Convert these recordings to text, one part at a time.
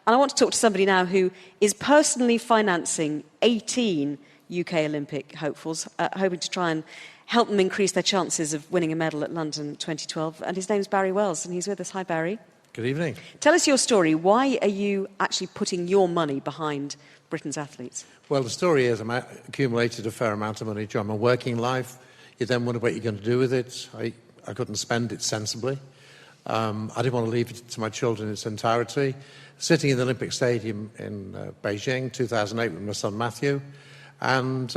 And I want to talk to somebody now who is personally financing 18 UK Olympic hopefuls, hoping to try and help them increase their chances of winning a medal at London 2012. And his name's Barry Wells, and he's with us. Hi, Barry. Good evening. Tell us your story. Why are you actually putting your money behind Britain's athletes? Well, the story is I accumulated a fair amount of money during my working life. You then wonder what you're going to do with it. I couldn't spend it sensibly. I didn't want to leave it to my children in its entirety. Sitting in the Olympic Stadium in Beijing, 2008, with my son Matthew. And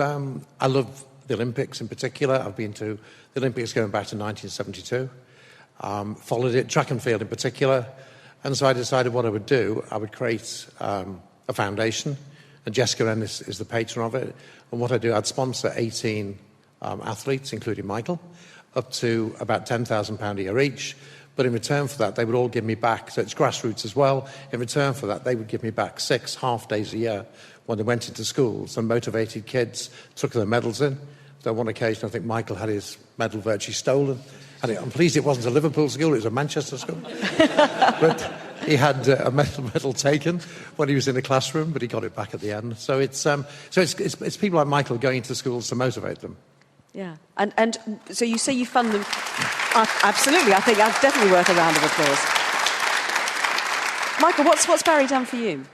I love the Olympics in particular. I've been to the Olympics going back to 1972. Followed it, track and field in particular. And so I decided what I would do. I would create a foundation. And Jessica Ennis is the patron of it. And what I do, I'd sponsor 18 athletes, including Michael, up to about £10,000 a year each. But in return for that, they would all give me back, so it's grassroots as well. In return for that, they would give me back 6 half-days a year when they went into schools, and motivated kids took their medals in. So on one occasion, I think Michael had his medal virtually stolen. And I'm pleased it wasn't a Liverpool school, it was a Manchester school. But he had a medal taken when he was in the classroom, but he got it back at the end. So it's people like Michael going into schools to motivate them. Yeah, and so you say you fund them. Absolutely, I think that's definitely worth a round of applause. Michael, what's Barry done for you?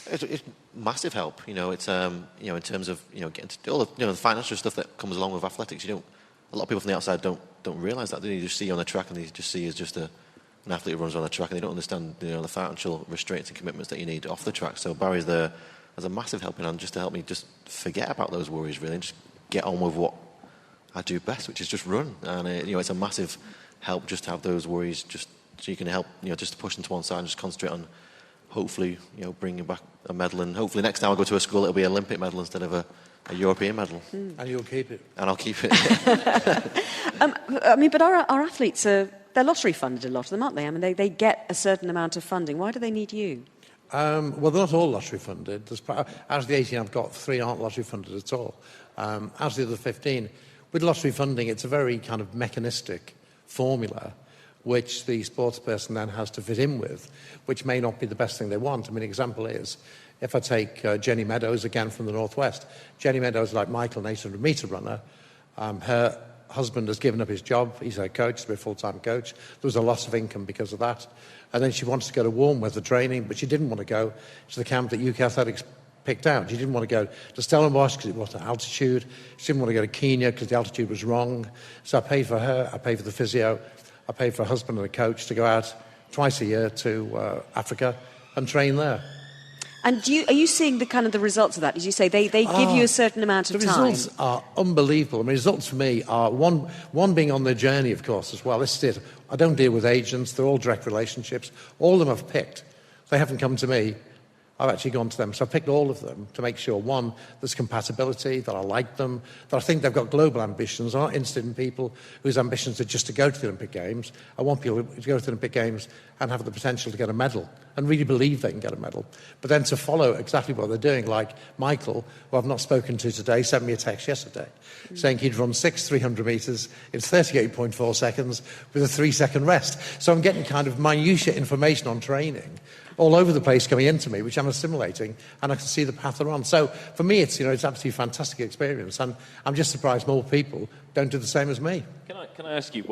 It's massive help. It's in terms of getting to do all the the financial stuff that comes along with athletics. A lot of people from the outside don't realise that. They just see you on the track and they just see you as just an athlete who runs on the track, and they don't understand the financial restraints and commitments that you need off the track. So Barry's there as a massive helping hand just to help me just forget about those worries really and just get on with what I do best, which is just run. And it's a massive help just to have those worries, just so you can help just to push them to one side and just concentrate on hopefully bringing back a medal. And hopefully next time I go to a school it'll be an Olympic medal instead of a European medal. And you'll keep it. And I'll keep it. But our athletes they're lottery funded, a lot of them, aren't they? I mean, they get a certain amount of funding. Why do they need you? Well, they're not all lottery funded. Out of the 18 I've got, 3 aren't lottery funded at all. Out of the other 15, with lottery funding, it's a very kind of mechanistic formula which the sports person then has to fit in with, which may not be the best thing they want. I mean, example is, if I take Jenny Meadows, again from the Northwest. Jenny Meadows, like Michael, an 800-metre runner. Her husband has given up his job. He's her coach, to be a full-time coach. There was a loss of income because of that. And then she wanted to go to warm weather training, but she didn't want to go to the camp that UK Athletics picked out. She didn't want to go to Stellenbosch because it wasn't altitude. She didn't want to go to Kenya because the altitude was wrong. So I paid for her, I paid for the physio, I paid for a husband and a coach to go out twice a year to Africa and train there. And are you seeing the results of that? As you say, they give you a certain amount of time. The results are unbelievable. I mean, results for me are one being on their journey, of course, as well. This is it. I don't deal with agents. They're all direct relationships. All of them I've picked. They haven't come to me. I've actually gone to them. So I've picked all of them to make sure, one, there's compatibility, that I like them, that I think they've got global ambitions. I'm not interested in people whose ambitions are just to go to the Olympic Games. I want people to go to the Olympic Games and have the potential to get a medal and really believe they can get a medal. But then to follow exactly what they're doing, like Michael, who I've not spoken to today, sent me a text yesterday saying he'd run 6 300 metres in 38.4 seconds with a 3-second rest. So I'm getting kind of minutiae information on training all over the place coming into me, which I'm assimilating, and I can see the path they're on. So for me, it's absolutely a fantastic experience, and I'm just surprised more people don't do the same as me. Can I ask you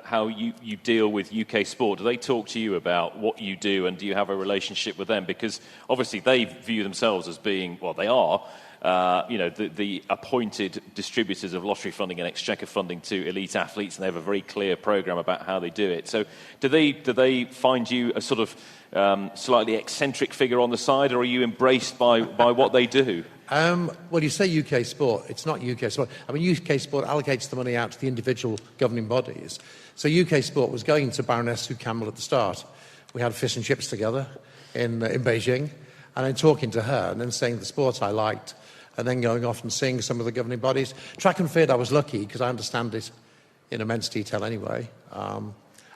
how you deal with UK sport? Do they talk to you about what you do, and do you have a relationship with them? Because obviously they view themselves as being, well, they are, the appointed distributors of lottery funding and exchequer funding to elite athletes, and they have a very clear programme about how they do it. So do they find you a sort of slightly eccentric figure on the side, or are you embraced by what they do? Well, you say UK sport. It's not UK sport. I mean, UK sport allocates the money out to the individual governing bodies. So UK sport was going to Baroness Sue Campbell at the start. We had fish and chips together in Beijing, and then talking to her and then saying the sport I liked, and then going off and seeing some of the governing bodies. Track and field, I was lucky because I understand it in immense detail anyway. I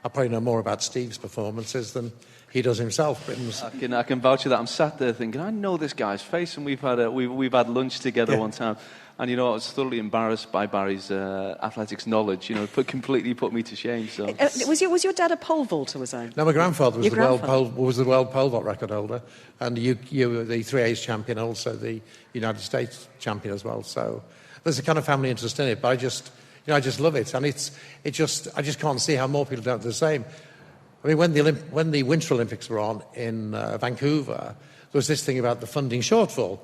probably know more about Steve's performances than he does himself. I can vouch for that. I'm sat there thinking, I know this guy's face, and we've had lunch together one time. And, I was thoroughly embarrassed by Barry's athletics knowledge. Completely put me to shame. So Was your dad a pole vaulter, was I? No, my grandfather was Your the world pole vault record holder, and you were the 3A's champion, also the United States champion as well. So there's a kind of family interest in it, but I just love it, and I just can't see how more people don't do the same. I mean, when the Winter Olympics were on in Vancouver, there was this thing about the funding shortfall.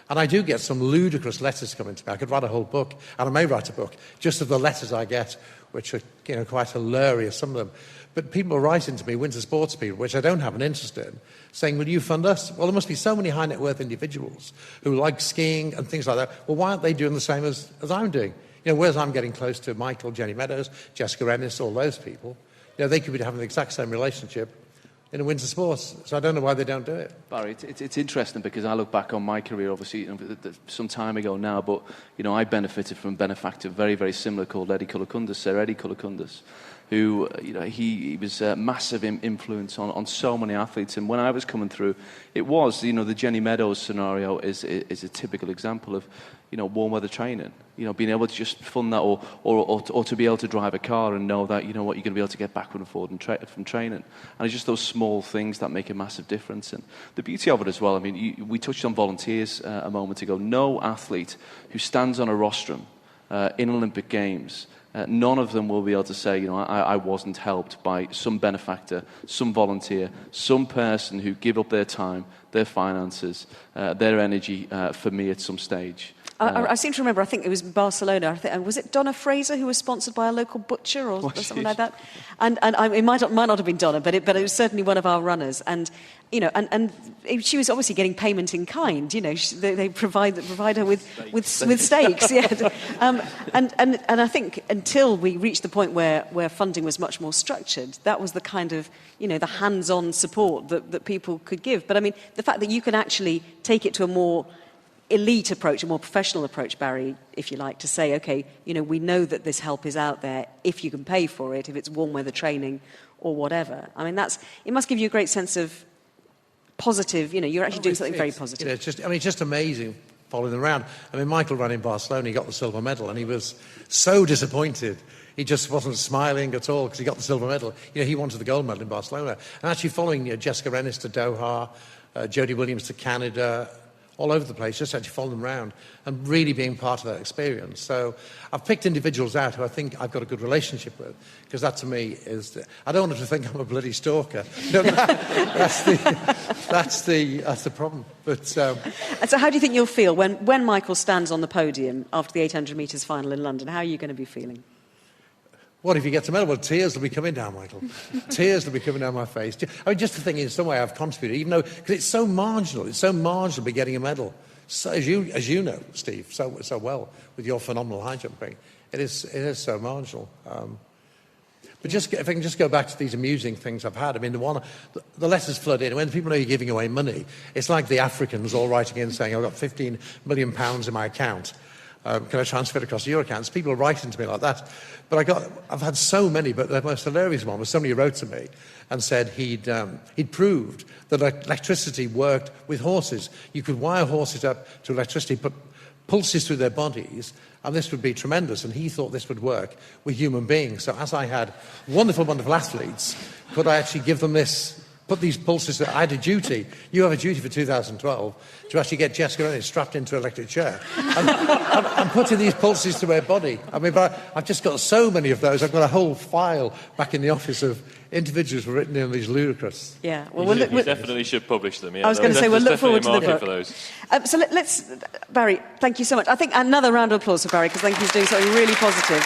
And I do get some ludicrous letters coming to me. I could write a whole book, and I may write a book, just of the letters I get, which are quite hilarious, some of them. But people are writing to me, winter sports people, which I don't have an interest in, saying, will you fund us? Well, there must be so many high net worth individuals who like skiing and things like that. Well, why aren't they doing the same as I'm doing? Whereas I'm getting close to Michael, Jenny Meadows, Jessica Ennis, all those people, they could be having the exact same relationship in a winter sports. So I don't know why they don't do it. Barry, it's interesting because I look back on my career, obviously, some time ago now, but, I benefited from a benefactor very, very similar called Eddie Kulakundis, Sir Eddie Kulakundis, who, he was a massive influence on so many athletes. And when I was coming through, it was, the Jenny Meadows scenario is a typical example of, warm weather training. Being able to just fund that or to be able to drive a car and know that, you're going to be able to get backward and forward from training. And it's just those small things that make a massive difference. And the beauty of it as well, I mean, we touched on volunteers a moment ago. No athlete who stands on a rostrum in Olympic Games, none of them will be able to say, I wasn't helped by some benefactor, some volunteer, some person who give up their time, their finances, their energy for me at some stage. I seem to remember, I think it was Barcelona. Was it Donna Fraser who was sponsored by a local butcher or something like that? And it might not have been Donna, but it was certainly one of our runners. And and she was obviously getting payment in kind. They provide her with steaks. Yeah. And I think until we reached the point where funding was much more structured, that was the kind of the hands-on support that people could give. But I mean, the fact that you can actually take it to a more elite approach, a more professional approach, Barry, if you like, to say, okay, we know that this help is out there if you can pay for it, if it's warm weather training or whatever. I mean, it must give you a great sense of positive, you're actually doing something very positive. It's just amazing following them around. I mean, Michael ran in Barcelona, he got the silver medal, and he was so disappointed. He just wasn't smiling at all because he got the silver medal. He wanted the gold medal in Barcelona. And actually following Jessica Ennis to Doha, Jodie Williams to Canada, all over the place, just actually following them around and really being part of that experience. So I've picked individuals out who I think I've got a good relationship with, because that to me is... I don't want them to think I'm a bloody stalker. That's the problem. But so how do you think you'll feel when Michael stands on the podium after the 800 metres final in London? How are you going to be feeling? What if he gets a medal? Well, tears will be coming down, Michael. Tears will be coming down my face. I mean, just to think in some way I've contributed, even though, because it's so marginal to be getting a medal. So, as you know, Steve, so well, with your phenomenal high jumping, it is so marginal. But if I can just go back to these amusing things I've had. I mean, the letters flood in. When people know you're giving away money, it's like the Africans all writing in saying, I've got £15 million in my account. Can I transfer it across your accounts? People are writing to me like that. But I've had so many, but the most hilarious one was somebody wrote to me and said he'd proved that electricity worked with horses. You could wire horses up to electricity, put pulses through their bodies, and this would be tremendous. And he thought this would work with human beings. So as I had wonderful, wonderful athletes, could I actually give them this, put these pulses... I had a duty. You have a duty for 2012 to actually get Jessica Ennis strapped into an electric chair and putting these pulses through her body. I mean, but I've just got so many of those. I've got a whole file back in the office of individuals who have written in these ludicrous... Yeah, well, you definitely should publish them. Yeah, I was going to say, we'll look forward to the book. For those. So let's... Barry, thank you so much. I think another round of applause for Barry, because I think he's doing something really positive.